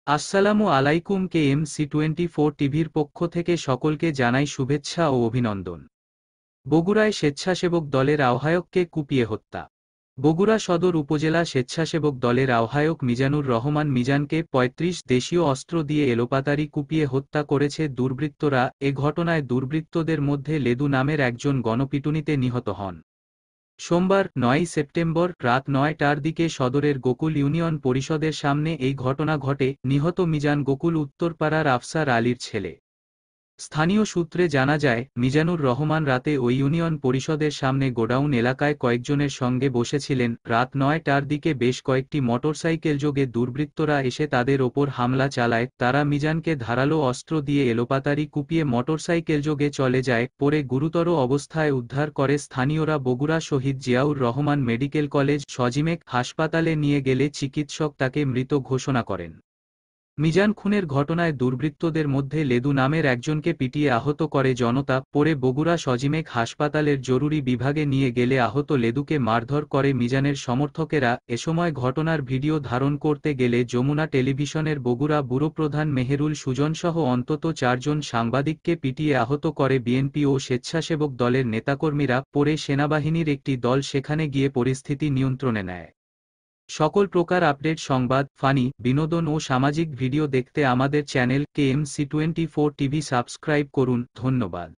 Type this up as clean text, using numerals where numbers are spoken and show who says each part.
Speaker 1: আসসালামু আলাইকুম। KMC24 টিভির পক্ষ থেকে সকলকে জানাই শুভেচ্ছা ও অভিনন্দন। বগুড়ায় স্বেচ্ছাসেবক দলের আহ্বায়ককে কুপিয়ে হত্যা। বগুড়া সদর উপজেলা স্বেচ্ছাসেবক দলের আহ্বায়ক মিজানুর রহমান মিজানকে ৩৫ দেশীয় অস্ত্র দিয়ে এলোপাতাড়ি কুপিয়ে হত্যা করেছে দুর্বৃত্তরা। এ ঘটনায় দুর্বৃত্তদের মধ্যে লেদু নামের একজন গণপিটুনিতে নিহত হন। সোমবার ৯ সেপ্টেম্বর রাত ৯টার দিকে সদরের গোকুল ইউনিয়ন পরিষদের সামনে এই ঘটনা ঘটে। নিহত মিজান গোকুল উত্তরপাড়ার আফসার আলীর ছেলে। স্থানীয় সূত্রে জানা যায়, মিজানুর রহমান রাতে ওই ইউনিয়ন পরিষদের সামনে গোডাউন এলাকায় কয়েকজনের সঙ্গে বসেছিলেন। রাত ৯টার দিকে বেশ কয়েকটি মোটরসাইকেলযোগে দুর্বৃত্তরা এসে তাদের ওপর হামলা চালায়। তারা মিজানকে ধারালো অস্ত্র দিয়ে এলোপাতাড়ি কুপিয়ে মোটরসাইকেলযোগে চলে যায়। পরে গুরুতর অবস্থায় উদ্ধার করে স্থানীয়রা বগুড়া শহীদ জিয়াউর রহমান মেডিকেল কলেজ সজিমেক হাসপাতালে নিয়ে গেলে চিকিৎসক তাকে মৃত ঘোষণা করেন। মিজান খুনের ঘটনায় দুর্বৃত্তদের মধ্যে লেদু নামের একজনকে পিটিয়ে আহত করে জনতা। পরে বগুড়া সজিমেক হাসপাতালের জরুরি বিভাগে নিয়ে গেলে আহত লেদুকে মারধর করে মিজানের সমর্থকেরা। এসময় ঘটনার ভিডিও ধারণ করতে গেলে যমুনা টেলিভিশনের বগুড়া ব্যুরো প্রধান মেহেরুল সুজনসহ অন্তত ৪ জন সাংবাদিককে পিটিয়ে আহত করে বিএনপি ও স্বেচ্ছাসেবক দলের নেতাকর্মীরা। পরে সেনাবাহিনীর একটি দল সেখানে গিয়ে পরিস্থিতি নিয়ন্ত্রণে নেয়। সকল প্রকার আপডেট, সংবাদ, ফানি, বিনোদন ও সামাজিক ভিডিও দেখতে আমাদের চ্যানেল KMC24 টিভি সাবস্ক্রাইব করুন। ধন্যবাদ।